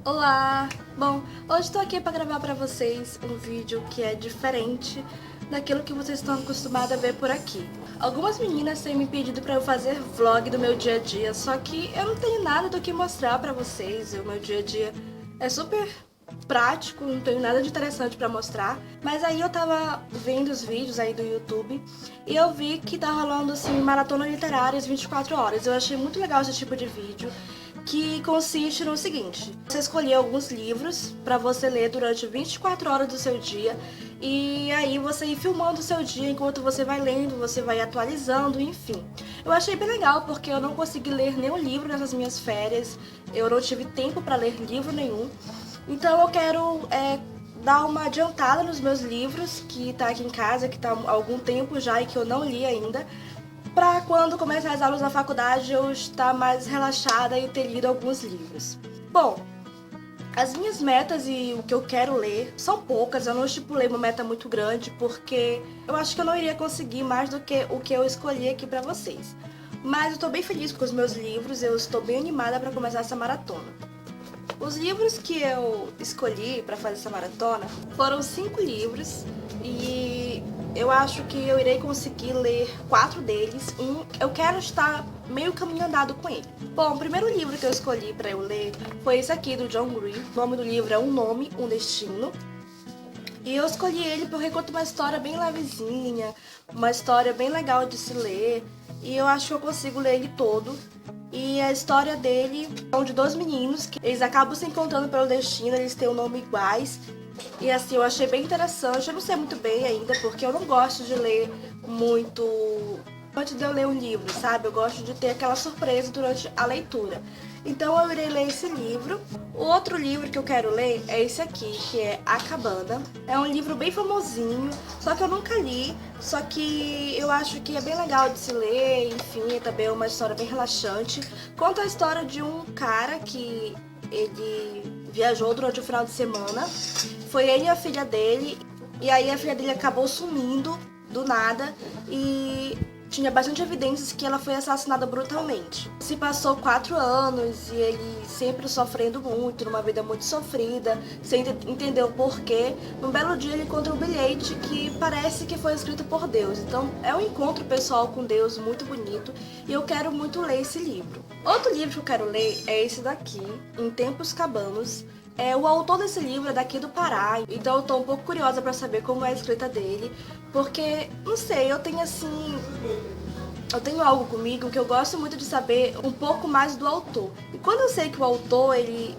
Olá! Bom, hoje estou aqui para gravar para vocês um vídeo que é diferente daquilo que vocês estão acostumados a ver por aqui. Algumas meninas têm me pedido para eu fazer vlog do meu dia a dia, só que eu não tenho nada do que mostrar para vocês. O meu dia a dia é super prático, não tenho nada de interessante para mostrar. Mas aí eu tava vendo os vídeos aí do YouTube e eu vi que tá rolando assim maratona literárias 24 horas. Eu achei muito legal esse tipo de vídeo, que consiste no seguinte: você escolher alguns livros para você ler durante 24 horas do seu dia e aí você ir filmando o seu dia enquanto você vai lendo, você vai atualizando, enfim. Eu achei bem legal porque eu não consegui ler nenhum livro nessas minhas férias, eu não tive tempo para ler livro nenhum. Então eu quero dar uma adiantada nos meus livros, que tá aqui em casa, que tá há algum tempo já e que eu não li ainda, para quando começar as aulas na faculdade eu estar mais relaxada e ter lido alguns livros. Bom, as minhas metas e o que eu quero ler são poucas, eu não estipulei uma meta muito grande porque eu acho que eu não iria conseguir mais do que o que eu escolhi aqui para vocês. Mas eu tô bem feliz com os meus livros, eu estou bem animada para começar essa maratona. Os livros que eu escolhi para fazer essa maratona foram 5 livros e eu acho que eu irei conseguir ler 4 deles. Eu quero estar meio caminho andado com ele. Bom, o primeiro livro que eu escolhi para eu ler foi esse aqui, do John Green. O nome do livro é Um Nome, Um Destino. E eu escolhi ele porque conta uma história bem levezinha, uma história bem legal de se ler. E eu acho que eu consigo ler ele todo. E a história dele são de 2 meninos que eles acabam se encontrando pelo destino, eles têm um nome iguais. E assim, eu achei bem interessante. Eu não sei muito bem ainda, porque eu não gosto de ler muito antes de eu ler um livro, sabe? Eu gosto de ter aquela surpresa durante a leitura. Então eu irei ler esse livro. O outro livro que eu quero ler é esse aqui, que é A Cabana. É um livro bem famosinho, só que eu nunca li, só que eu acho que é bem legal de se ler, enfim, também é uma história bem relaxante. Conta a história de um cara que ele viajou durante o final de semana. Foi ele e a filha dele, e aí a filha dele acabou sumindo do nada e tinha bastante evidências que ela foi assassinada brutalmente. Se passou 4 anos e ele sempre sofrendo muito, numa vida muito sofrida, sem entender o porquê. Num belo dia ele encontra um bilhete que parece que foi escrito por Deus. Então é um encontro pessoal com Deus muito bonito e eu quero muito ler esse livro. Outro livro que eu quero ler é esse daqui, Em Tempos Cabanos. O autor desse livro é daqui do Pará, então eu tô um pouco curiosa pra saber como é a escrita dele, porque, não sei, eu tenho algo comigo que eu gosto muito de saber um pouco mais do autor. E quando eu sei que o autor, ele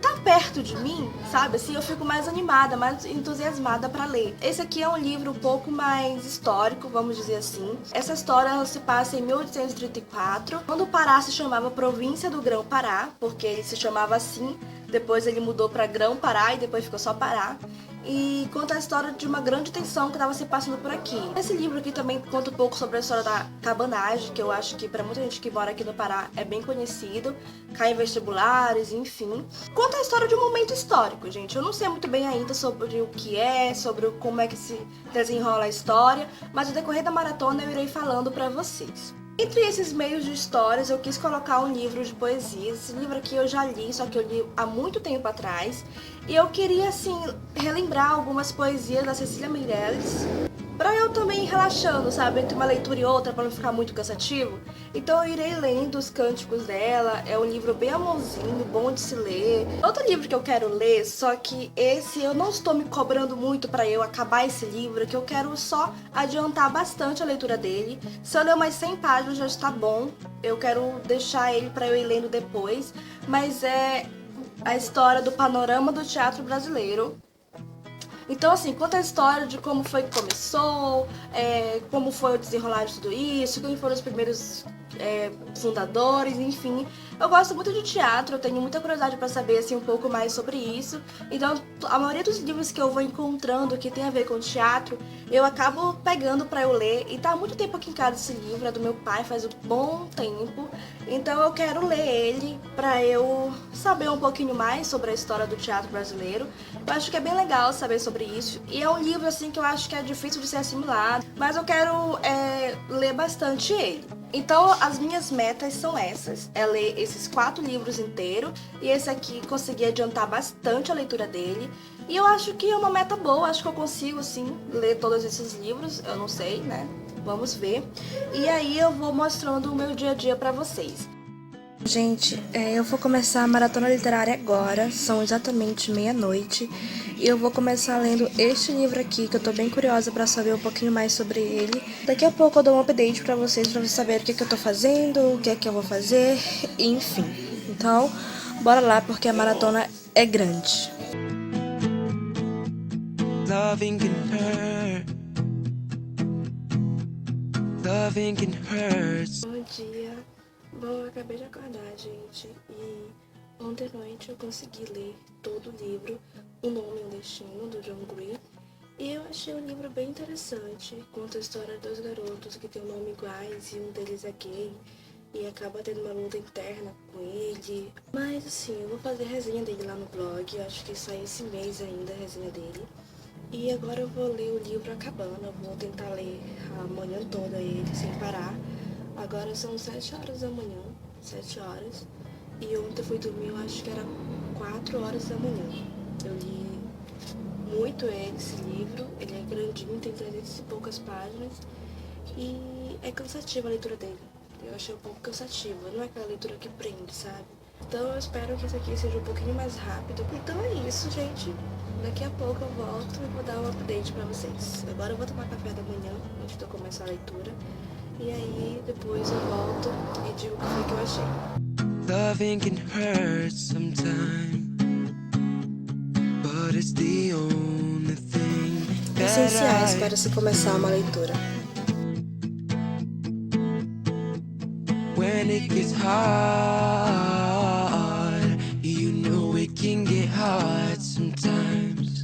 tá perto de mim, sabe, assim, eu fico mais animada, mais entusiasmada pra ler. Esse aqui é um livro um pouco mais histórico, vamos dizer assim. Essa história ela se passa em 1834, quando o Pará se chamava Província do Grão-Pará, porque ele se chamava assim. Depois ele mudou para Grão-Pará e depois ficou só Pará. E conta a história de uma grande tensão que estava se passando por aqui. Esse livro aqui também conta um pouco sobre a história da cabanagem, que eu acho que para muita gente que mora aqui no Pará é bem conhecido, cai em vestibulares, enfim. Conta a história de um momento histórico, gente. Eu não sei muito bem ainda sobre o que é, sobre como é que se desenrola a história, mas no decorrer da maratona eu irei falando para vocês. Entre esses meios de histórias, eu quis colocar um livro de poesias. Esse livro aqui eu já li, só que eu li há muito tempo atrás. E eu queria, assim, relembrar algumas poesias da Cecília Meirelles, pra eu também ir relaxando, sabe? Entre uma leitura e outra, pra não ficar muito cansativo. Então eu irei lendo os cânticos dela. É um livro bem amorzinho, bom de se ler. Outro livro que eu quero ler, só que esse eu não estou me cobrando muito pra eu acabar esse livro, que eu quero só adiantar bastante a leitura dele. Se eu ler umas 100 páginas já está bom. Eu quero deixar ele pra eu ir lendo depois. Mas é a história do panorama do teatro brasileiro. Então, assim, conta a história de como foi que começou, como foi o desenrolar de tudo isso, quem foram os primeiros fundadores, enfim. Eu gosto muito de teatro, eu tenho muita curiosidade para saber assim, um pouco mais sobre isso. Então, a maioria dos livros que eu vou encontrando que tem a ver com teatro, eu acabo pegando para eu ler. E tá há muito tempo aqui em casa esse livro, é do meu pai, faz um bom tempo. Então eu quero ler ele para eu saber um pouquinho mais sobre a história do teatro brasileiro. Eu acho que é bem legal saber sobre isso. E é um livro assim que eu acho que é difícil de ser assimilado, mas eu quero ler bastante ele. Então, as minhas metas são essas. É ler esses 4 livros inteiros. E esse aqui, consegui adiantar bastante a leitura dele. E eu acho que é uma meta boa. Acho que eu consigo, sim, ler todos esses livros. Eu não sei, né? Vamos ver. E aí eu vou mostrando o meu dia a dia pra vocês. Gente, eu vou começar a maratona literária agora. São exatamente meia-noite. E eu vou começar lendo este livro aqui, que eu tô bem curiosa pra saber um pouquinho mais sobre ele. Daqui a pouco eu dou um update pra vocês saberem o que é que eu tô fazendo, o que é que eu vou fazer, enfim. Então, bora lá, porque a maratona é grande. Loving can hurt. Loving can hurt. Bom dia. Bom, eu acabei de acordar, gente. E ontem à noite eu consegui ler todo o livro O Nome e o Destino, do John Green. E eu achei o livro bem interessante. Conta a história de 2 garotos que têm um nome iguais e um deles é gay. E acaba tendo uma luta interna com ele. Mas assim, eu vou fazer resenha dele lá no blog. Eu acho que sai esse mês ainda a resenha dele. E agora eu vou ler o livro acabando. Eu vou tentar ler a manhã toda ele, sem parar. Agora são 7 horas da manhã, 7 horas. E ontem eu fui dormir, eu acho que era 4 horas da manhã. Eu li muito esse livro. Ele é grandinho, tem 300 e poucas páginas. E é cansativa a leitura dele. Eu achei um pouco cansativa. Não é aquela leitura que prende, sabe? Então eu espero que esse aqui seja um pouquinho mais rápido. Então é isso, gente. Daqui a pouco eu volto e vou dar um update pra vocês. Agora eu vou tomar café da manhã, antes de eu começar a leitura. E aí depois eu volto e digo o que foi que eu achei. Loving can hurt sometimes, but it's the only thing Essenciais para se começar uma leitura. When it gets hard, you know it can get hard sometimes,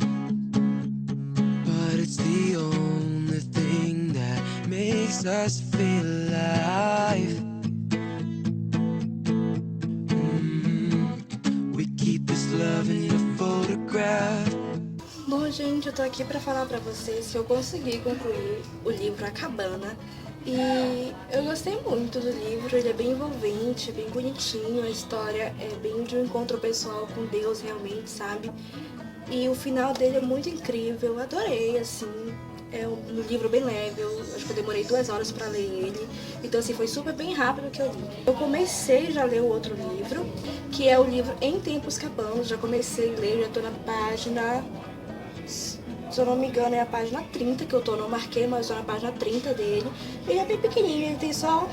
but it's the only thing that makes us feel alive. We keep this love in the photograph. Bom, gente, eu tô aqui pra falar pra vocês que eu consegui concluir o livro A Cabana. E eu gostei muito do livro, ele é bem envolvente, bem bonitinho, a história é bem de um encontro pessoal com Deus realmente, sabe? E o final dele é muito incrível, eu adorei, assim, é um livro bem leve, eu acho que eu demorei 2 horas pra ler ele, então assim, foi super bem rápido que eu li. Eu comecei já a ler o outro livro, que é o livro Em Tempos Cabanos, já comecei a ler, já tô na página... Se eu não me engano é a página 30 que eu tô, não marquei, mas eu tô na página 30 dele. Ele é bem pequenininho, ele tem só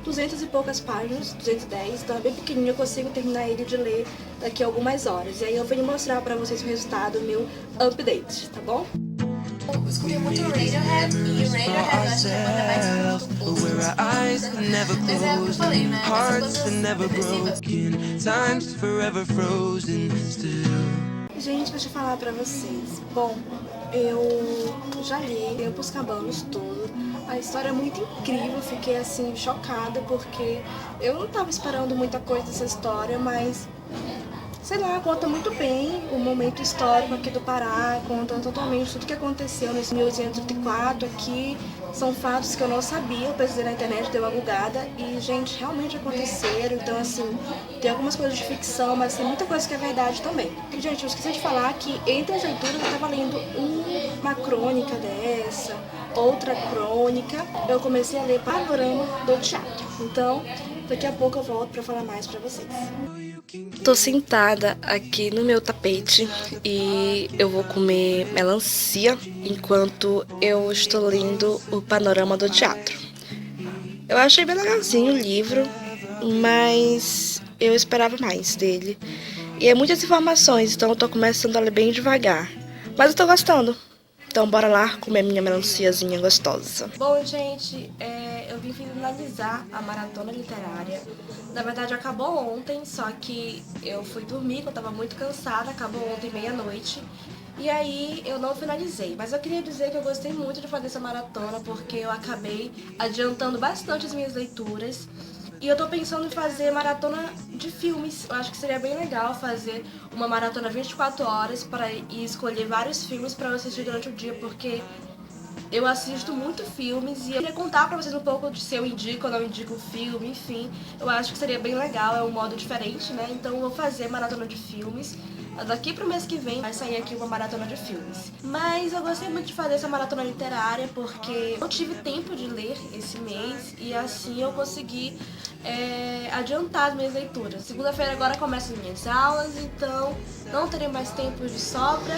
200 e poucas páginas, 210, então é bem pequenininho, eu consigo terminar ele de ler daqui a algumas horas. E aí eu venho mostrar pra vocês o resultado, o meu update, tá bom? Eu escutei muito Radiohead e o Radiohead eu acho que é a banda mais famosa do mundo. Mas é o que eu falei, né? Essas bandas depressivas. Time's forever frozen still. Gente, deixa eu falar pra vocês. Bom, eu já li Tempos Cabanos todo. A história é muito incrível, fiquei assim chocada porque eu não tava esperando muita coisa dessa história, mas sei lá, conta muito bem o momento histórico aqui do Pará, conta totalmente tudo que aconteceu nesse 1834 aqui. São fatos que eu não sabia, eu pesquisei na internet, dei uma bugada e, gente, realmente aconteceram. Então, assim, tem algumas coisas de ficção, mas tem muita coisa que é verdade também. E, gente, eu esqueci de falar que entre as leituras eu tava lendo uma crônica dessa, outra crônica. Eu comecei a ler Panorama do Teatro. Então, daqui a pouco eu volto pra falar mais pra vocês. Tô sentada aqui no meu tapete e eu vou comer melancia enquanto eu estou lendo o Panorama do Teatro. Eu achei bem legalzinho o livro, mas eu esperava mais dele. E é muitas informações, então eu tô começando a ler bem devagar. Mas eu tô gostando. Então bora lá comer minha melanciazinha gostosa. Bom, gente, eu vim finalizar a maratona literária. Na verdade, acabou ontem, só que eu fui dormir, eu tava muito cansada, acabou ontem meia-noite. E aí eu não finalizei, mas eu queria dizer que eu gostei muito de fazer essa maratona, porque eu acabei adiantando bastante as minhas leituras. E eu tô pensando em fazer maratona de filmes. Eu acho que seria bem legal fazer uma maratona 24 horas e escolher vários filmes pra eu assistir durante o dia, porque Eu assisto muito filmes e eu queria contar pra vocês um pouco de se eu indico ou não indico o filme, enfim. Eu acho que seria bem legal, é um modo diferente, né? Então eu vou fazer maratona de filmes. Daqui pro mês que vem vai sair aqui uma maratona de filmes. Mas eu gostei muito de fazer essa maratona literária porque eu tive tempo de ler esse mês e assim eu consegui adiantar as minhas leituras. Segunda-feira agora começam as minhas aulas, então não terei mais tempo de sobra.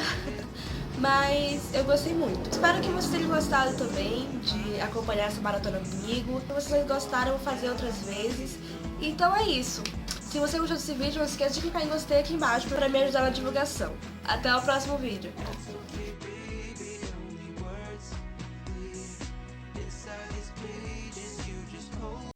Mas eu gostei muito. Espero que vocês tenham gostado também de acompanhar essa maratona comigo. Se vocês gostaram, eu vou fazer outras vezes. Então é isso. Se você gostou desse vídeo, não esqueça de clicar em gostei aqui embaixo para me ajudar na divulgação. Até o próximo vídeo.